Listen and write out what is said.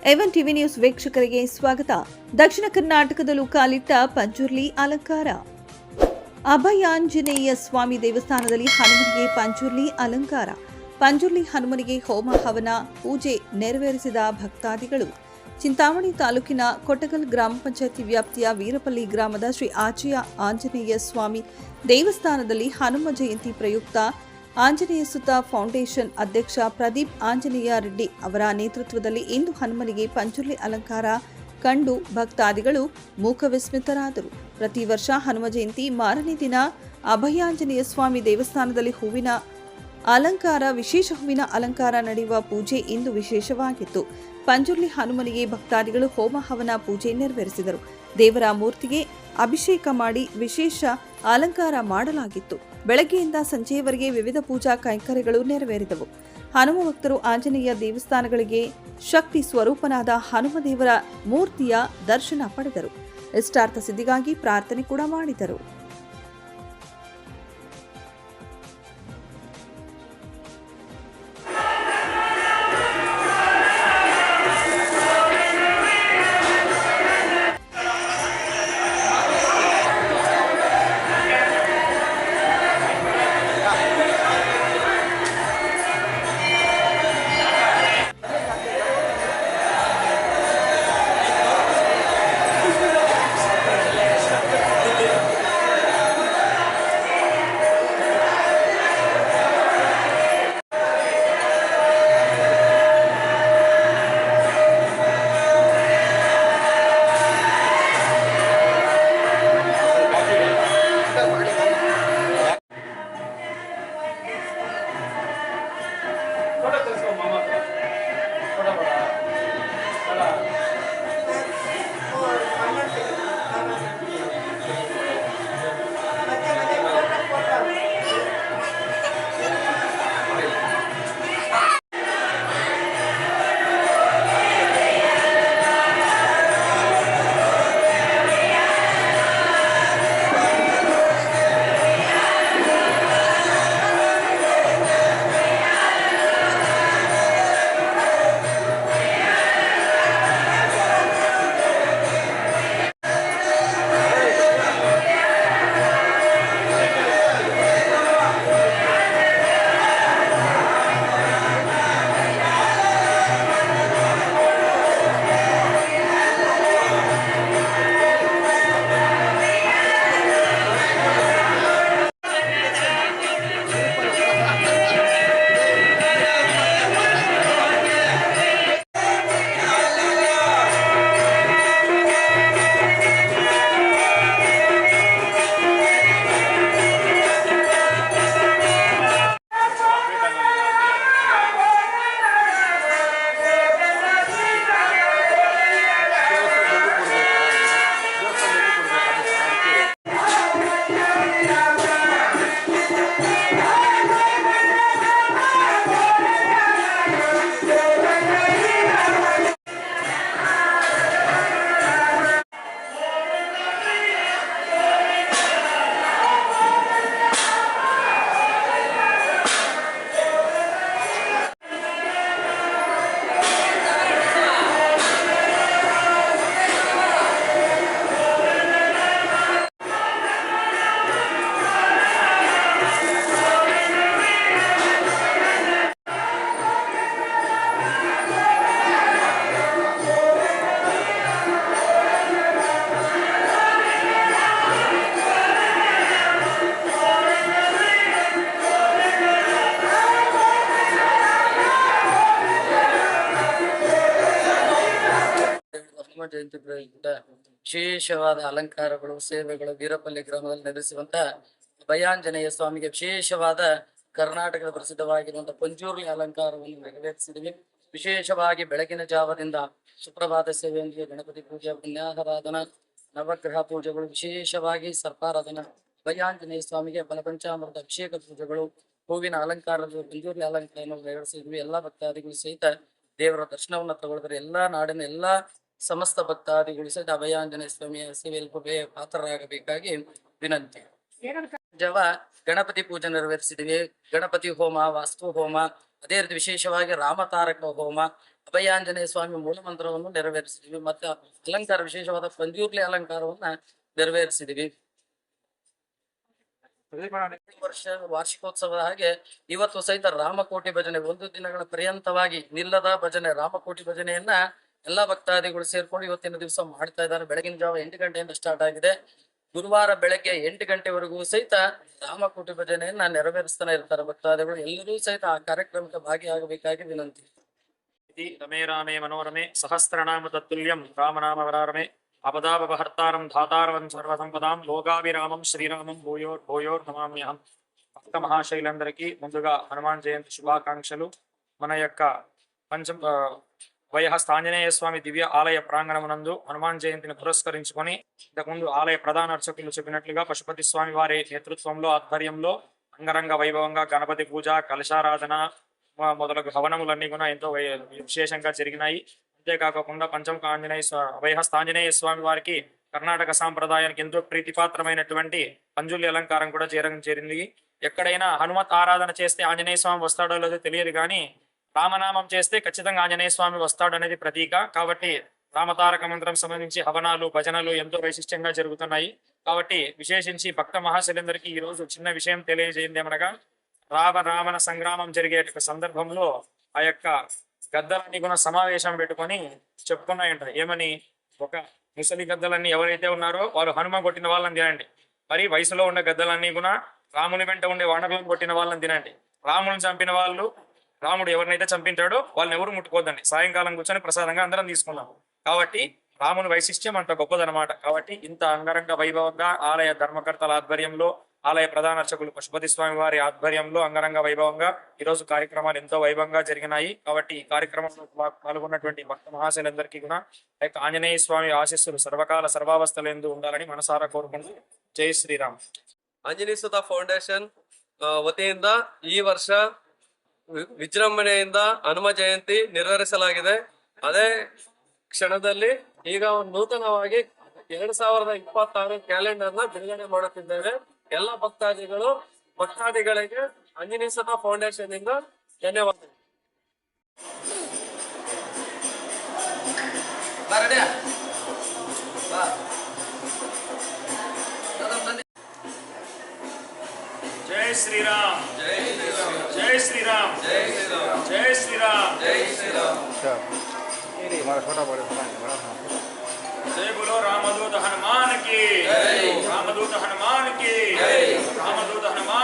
ಎವನ್ TV news ವೀಕ್ಷಕರಿಗೆ ಸ್ವಾಗತ. ದಕ್ಷಿಣ ಕರ್ನಾಟಕದಲ್ಲೂ ಕಾಲಿಟ್ಟ ಪಂಜುರ್ಲಿ ಅಲಂಕಾರ. ಅಭಯಾಂಜನೇಯ ಸ್ವಾಮಿ ದೇವಸ್ಥಾನದಲ್ಲಿ ಹನುಮನಿಗೆ ಪಂಜುರ್ಲಿ ಅಲಂಕಾರ. ಪಂಜುರ್ಲಿ ಹನುಮನಿಗೆ ಹೋಮ ಹವನ ಪೂಜೆ ನೆರವೇರಿಸಿದ ಭಕ್ತಾದಿಗಳು. ಚಿಂತಾಮಣಿ ತಾಲೂಕಿನ ಕೊಟ್ಟಗಲ್ ಗ್ರಾಮ ಪಂಚಾಯಿತಿ ವ್ಯಾಪ್ತಿಯ ವೀರಪಲ್ಲಿ ಗ್ರಾಮದ ಶ್ರೀ ಆಚೆಯ ಆಂಜನೇಯ ಸ್ವಾಮಿ ದೇವಸ್ಥಾನದಲ್ಲಿ ಹನುಮ ಜಯಂತಿ ಪ್ರಯುಕ್ತ ಆಂಜನೇಯ ಸುತ ಫೌಂಡೇಶನ್ ಅಧ್ಯಕ್ಷ ಪ್ರದೀಪ್ ಆಂಜನೇಯ ರೆಡ್ಡಿ ಅವರ ನೇತೃತ್ವದಲ್ಲಿ ಇಂದು ಹನುಮನಿಗೆ ಪಂಜುರ್ಲಿ ಅಲಂಕಾರ ಕಂಡು ಭಕ್ತಾದಿಗಳು ಮೂಕವಿಸ್ಮಿತರಾದರು. ಪ್ರತಿ ವರ್ಷ ಹನುಮ ಜಯಂತಿ ಮಾರನೇ ದಿನ ಅಭಯಾಂಜನೇಯ ಸ್ವಾಮಿ ದೇವಸ್ಥಾನದಲ್ಲಿ ವಿಶೇಷ ಹೂವಿನ ಅಲಂಕಾರ ನಡೆಯುವ ಪೂಜೆ ಇಂದು ವಿಶೇಷವಾಗಿತ್ತು. ಪಂಜುರ್ಲಿ ಹನುಮನಿಗೆ ಭಕ್ತಾದಿಗಳು ಹೋಮ ಹವನ ಪೂಜೆ ನೆರವೇರಿಸಿದರು. ದೇವರ ಮೂರ್ತಿಗೆ ಅಭಿಷೇಕ ಮಾಡಿ ವಿಶೇಷ ಅಲಂಕಾರ ಮಾಡಲಾಗಿತ್ತು. ಬೆಳಗ್ಗೆಯಿಂದ ಸಂಜೆಯವರೆಗೆ ವಿವಿಧ ಪೂಜಾ ಕೈಂಕರ್ಯಗಳು ನೆರವೇರಿದವು. ಹನುಮ ಭಕ್ತರು ಆಂಜನೇಯ ದೇವಸ್ಥಾನಗಳಿಗೆ ಶಕ್ತಿ ಸ್ವರೂಪನಾದ ಹನುಮದೇವರ ಮೂರ್ತಿಯ ದರ್ಶನ ಪಡೆದರು. ಇಷ್ಟಾರ್ಥ ಸಿದ್ಧಿಗಾಗಿ ಪ್ರಾರ್ಥನೆ ಕೂಡ ಮಾಡಿದರು. ಜಯಂತಿ ಪ್ರಯುಕ್ತ ವಿಶೇಷವಾದ ಅಲಂಕಾರಗಳು ಸೇವೆಗಳು ವೀರಪಲ್ಲಿ ಗ್ರಾಮದಲ್ಲಿ ನಡೆಸುವಂತಹ ಅಭಯಾಂಜನೇಯ ಸ್ವಾಮಿಗೆ ವಿಶೇಷವಾದ ಕರ್ನಾಟಕದ ಪ್ರಸಿದ್ಧವಾಗಿರುವಂತಹ ಪಂಜುರ್ಲಿ ಅಲಂಕಾರವನ್ನು ನೆರವೇರಿಸಿದ್ವಿ. ವಿಶೇಷವಾಗಿ ಬೆಳಗಿನ ಜಾವದಿಂದ ಸುಪ್ರಭಾತ ಸೇವೆಯೊಂದಿಗೆ ಗಣಪತಿ ಪೂಜೆ, ಪುಣ್ಯಾರಾಧನ, ನವಗ್ರಹ ಪೂಜೆಗಳು, ವಿಶೇಷವಾಗಿ ಸರ್ಪಾರಾಧನ, ಅಭಯಾಂಜನೇಯ ಸ್ವಾಮಿಗೆ ಬಲಪಂಚಾಮೃತ ಅಭಿಷೇಕ ಪೂಜೆಗಳು, ಹೂವಿನ ಅಲಂಕಾರದ ಪಂಜುರ್ಲಿ ಅಲಂಕಾರವನ್ನು ನೆರವೇರಿಸಿದ್ವಿ. ಎಲ್ಲಾ ಭಕ್ತಾದಿಗಳು ಸಹಿತ ದೇವರ ದರ್ಶನವನ್ನು ತಗೊಳ್ತಾರೆ. ಎಲ್ಲಾ ನಾಡಿನ ಎಲ್ಲಾ ಸಮಸ್ತ ಭಕ್ತಾದಿಗಳು ಸಹಿತ ಅಭಯಾಂಜನೇಯ ಸ್ವಾಮಿಯ ಸೇವೆಯಲ್ಲಿ ಪಾತ್ರರಾಗಬೇಕಾಗಿ ವಿನಂತಿ. ಜವ ಗಣಪತಿ ಪೂಜೆ ನೆರವೇರಿಸಿದ್ವಿ. ಗಣಪತಿ ಹೋಮ, ವಾಸ್ತು ಹೋಮ, ಅದೇ ರೀತಿ ವಿಶೇಷವಾಗಿ ರಾಮತಾರಕ ಹೋಮ, ಅಭಯಾಂಜನೇಯ ಸ್ವಾಮಿ ಮೂಲ ಮಂತ್ರವನ್ನು ನೆರವೇರಿಸಿದ್ವಿ. ಮತ್ತೆ ಅಲಂಕಾರ ವಿಶೇಷವಾದ ಪಂಜುರ್ಲಿ ಅಲಂಕಾರವನ್ನ ನೆರವೇರಿಸಿದ್ವಿ. ವರ್ಷ ವಾರ್ಷಿಕೋತ್ಸವದ ಹಾಗೆ ಇವತ್ತು ಸಹಿತ ರಾಮಕೋಟಿ ಭಜನೆ 1 ದಿನಗಳ ಪರ್ಯಂತವಾಗಿ ನಿಲ್ಲದ ಭಜನೆ, ರಾಮಕೋಟಿ ಭಜನೆಯನ್ನ ಎಲ್ಲಾ ಭಕ್ತಾದಿಗಳು ಸೇರ್ಕೊಂಡು ಇವತ್ತಿನ ದಿವಸ ಮಾಡ್ತಾ ಇದ್ದಾರೆ. ಬೆಳಗಿನ ಜಾವ 8 ಗಂಟೆಯಿಂದ ಸ್ಟಾರ್ಟ್ ಆಗಿದೆ. ಗುರುವಾರ ಬೆಳಗ್ಗೆ 8 ಗಂಟೆವರೆಗೂ ಸಹಿತ ರಾಮಕೋಟಿ ಭಜನೆಯನ್ನ ನೆರವೇರಿಸ್ತಾನೆ ಇರ್ತಾರೆ ಭಕ್ತಾದಿಗಳು. ಎಲ್ಲರೂ ಸಹಿತ ಆ ಕಾರ್ಯಕ್ರಮಕ್ಕೆ ಭಾಗಿಯಾಗಬೇಕಾಗಿ ವಿನಂತಿ. ರಮೇ ರಾಮೇ ಮನೋರಮೆ ಸಹಸ್ರನಾಮ ತತ್ತುಲ್ಯಂ ರಾಮನಾಮ ವರಾರಮೆ ಅಪದಾಪಹರ್ತಾರಂ ಧಾತಾರವಂ సర్వసంపదాం లోకాభిరామం శ్రీరామం భూయోర్ నమామ్యహం. భక్త మహాశైలందరికీ ముందుగా హనుమాన్ జయంతి శుభాకాంక్షలు. మన యొక్క వైహస్త ఆంజనేయ స్వామి దివ్య ఆలయ ప్రాంగణమునందు హనుమాన్ జయంతిని పురస్కరించుకొని ఇంతకుముందు ఆలయ ప్రధాన అర్చకులు చెప్పినట్లుగా పశుపతి స్వామి వారి నేతృత్వంలో ఆధ్వర్యంలో అంగరంగ వైభవంగా గణపతి పూజ, కలశారాధన మొదలగు హవనములన్నీ కూడా ఎంతో విశేషంగా జరిగినాయి. అంతేకాకుండా పంచముఖ వైహస్త ఆంజనేయ స్వామి వారికి కర్ణాటక సాంప్రదాయానికి ఎంతో ప్రీతిపాత్రమైనటువంటి పంజులి అలంకారం కూడా చేరింది. ఎక్కడైనా హనుమత్ ఆరాధన చేస్తే ఆంజనేయ స్వామి వస్తాడో లేదో తెలియదు, కానీ రామనామం చేస్తే ఖచ్చితంగా ఆంజనేయ స్వామి వస్తాడు అనేది ప్రతీక. కాబట్టి రామతారక మంత్రం సంబంధించి హవనాలు, భజనలు ఎంతో వైశిష్ట్యంగా జరుగుతున్నాయి. కాబట్టి విశేషించి భక్త మహాశైలందరికీ ఈ రోజు చిన్న విషయం తెలియజేయండి ఏమనగా, రావణ సంగ్రామం జరిగే సందర్భంలో ఆ యొక్క గద్దలన్నీ కూడా సమావేశం పెట్టుకొని చెప్పుకున్నాయంట. ఏమని? ఒక ముసలి గద్దలన్నీ ఎవరైతే ఉన్నారో వాళ్ళు హనుమ కొట్టిన వాళ్ళని తినండి. మరి వయసులో ఉండే గద్దలన్నీ కూడా రాముని వెంట ఉండే వానరులను కొట్టిన వాళ్ళని తినండి. రాముని చంపిన వాళ్ళు, రాముడు ఎవరినైతే చంపించాడో వాళ్ళని ఎవరు ముట్టుకోద్దండి. సాయంకాలం కూర్చొని ప్రసాదంగా అందరం తీసుకున్నాం. కాబట్టి రాముని వైశిష్ట్యం అంత గొప్పదనమాట. కాబట్టి ఇంత అంగరంగ వైభవంగా ఆలయ ధర్మకర్తల ఆధ్వర్యంలో, ఆలయ ప్రధాన అర్చకులు పశుపతి స్వామి వారి ఆధ్వర్యంలో అంగరంగ వైభవంగా ఈరోజు కార్యక్రమాలు ఎంతో వైభవంగా జరిగినాయి. కాబట్టి ఈ కార్యక్రమంలో పాల్గొన్నటువంటి భక్త మహాశైలందరికీ కూడా ఆంజనేయ స్వామి ఆశీస్సులు సర్వకాల సర్వావస్థలందు ఉండాలని మనసారా కోరుకుంటూ జై శ్రీరామ్. ಆಂಜನೇಯ ಸುತ ಫೌಂಡೇಶನ್ ವತಿಯಿಂದ ಈ ವರ್ಷ ವಿಜೃಂಭಣೆಯಿಂದ ಹನುಮ ಜಯಂತಿ ನೆರವೇರಿಸಲಾಗಿದೆ. ಅದೇ ಕ್ಷಣದಲ್ಲಿ ಈಗ ನೂತನವಾಗಿ 2026 ಕ್ಯಾಲೆಂಡರ್ ನ ಬಿಡುಗಡೆ ಮಾಡುತ್ತಿದ್ದೇವೆ. ಎಲ್ಲ ಭಕ್ತಾದಿಗಳಿಗೆ ಆಂಜನೇಯ ಸುತ ಫೌಂಡೇಶನ್ ಇಂದ ಧನ್ಯವಾದ. జై శ్రీరామ్, జై శ్రీరామ్, జై శ్రీరామ్, జై శ్రీరామ్, జై శ్రీరామ్. జై బోలో రామదూత హనుమాన్ కి జై, రామదూత హనుమాన్ కి జై, రామదూత హనుమాన్